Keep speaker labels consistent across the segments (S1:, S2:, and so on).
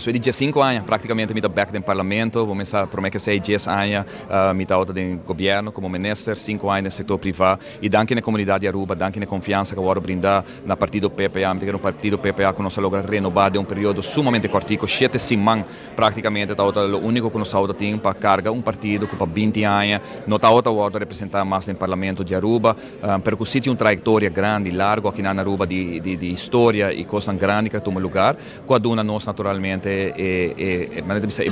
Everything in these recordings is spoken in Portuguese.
S1: So, de 5 anos, praticamente, me back no parlamento, vou começar, prometo que 10 anos, me outra no governo, como ministro, 5 anos no setor privado, e danke na comunidade de Aruba, danke na confiança que eu vou brindar na partido PPA, porque no partido PPA que nós logramos renovar de período sumamente cortico, 7 semanas, praticamente, o único que nós temos para carregar partido que para 20 anos, não está outra representar mais no parlamento de Aruba, porque o sítio trajetória grande, largo aqui na Aruba de história e coisas grandes que toma lugar, quando nós naturalmente é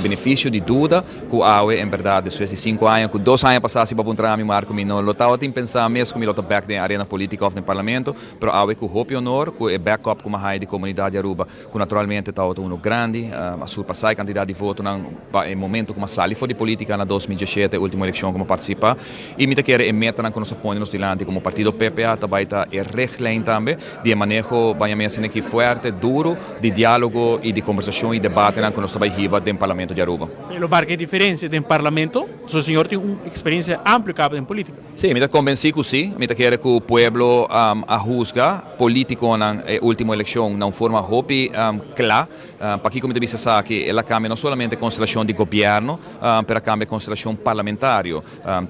S1: benefício de dúvida que há em verdade desde 5 anos, que 2 anos passados para entrar marco me não lotava tem pensar mesmo que me lota back na arena política ou no parlamento, pero há que o hope honor que é backup como a de comunidade Aruba, que naturalmente está um grande, a surpassar a quantidade de votos no momento como sali foi de política na 2017, última eleição como participa, e me quer meta na que nós apoiamos dilante como partido PPA também está reglem também de manejo banhamento aqui forte, duro, de diálogo e de conversação e debate na que nós também riba do parlamento de Aruba.
S2: Sim, o que diferença do parlamento, o senhor tem uma experiência ampla em política.
S1: Sim, me convenci que sim, me quer que o povo a juzga político na última eleição não forma hopi clara, para que como te disse que ela cambia não somente a constelação de governo, para cambiar a constelação parlamentar.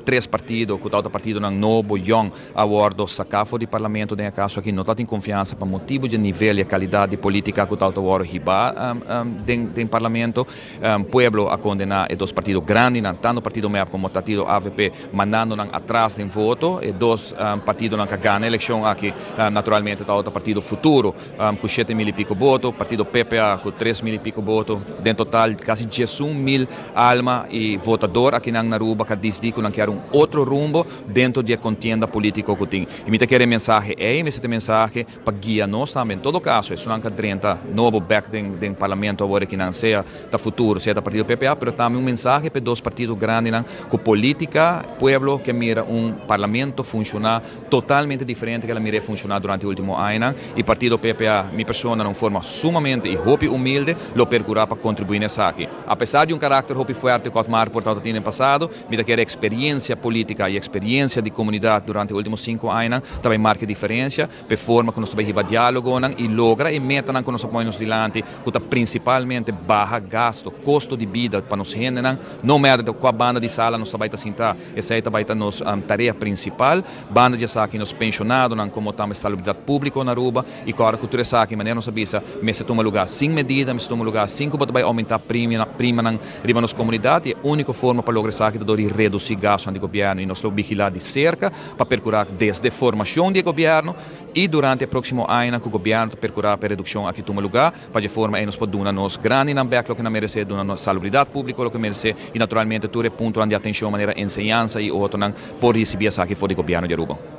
S1: 3 partidos, que outro partido não novo, young, awardo sacafo de parlamento de caso aqui não está em confiança para motivo de nível e qualidade política que outro awardo riba do parlamento, povo a condenar 2 partidos grandes, tanto partido MEP como partido AVP, mandando atrás em voto, e 2 partidos que ganham a eleição aqui, naturalmente está outro partido futuro, com 7 mil e pico votos, partido PPA com 3 mil e pico votos, em total quase 11 mil almas e votador aqui na Aruba que diz que não quer outro rumbo dentro da contienda política que tem. E me quer mensagem esse mensagem para guiar nós também. Em todo caso, isso não é 30 novo back do parlamento agora que não seja da futuro, seja da partido PPA, mas também mensagem para 2 partidos grandes com política, povo que mira parlamento funcionar totalmente diferente que ela mira funcionar durante o último ano, e partido PPA, minha pessoa, de uma forma sumamente e hope humilde, lo percurá para contribuir nessa aqui. Apesar de carácter hope forte que o Marco Portal tinha no passado, me quer experiência política e experiência de comunidade durante os últimos 5 anos, também marca diferença, para forma que nós também riba diálogo e logra e meta que nós apoiamos dilante, que está principalmente barra gasto, custo de vida para nós render, não merda com a banda de sala nós também está sentar, essa aí também está nossa tarefa principal, banda de saque nos pensionados, como estamos salubridade pública na Aruba, e com a cultura saque, maneira não sabia, me se toma lugar sem medida, me se toma lugar sem que vai aumentar a prima na nossa comunidade, e a única forma para lograr saque de reduzir gasto do governo e nós vigilar de cerca, para percurar desde a formação do governo e durante o próximo ano que o governo percurar para redução aqui toma lugar, para de forma aí nós podemos nos grande na backlog que não merece, na salubridade pública o que merece, e naturalmente tudo é ponto de atenção, maneira ensinança e outro por receber saque fora do governo de Aruba.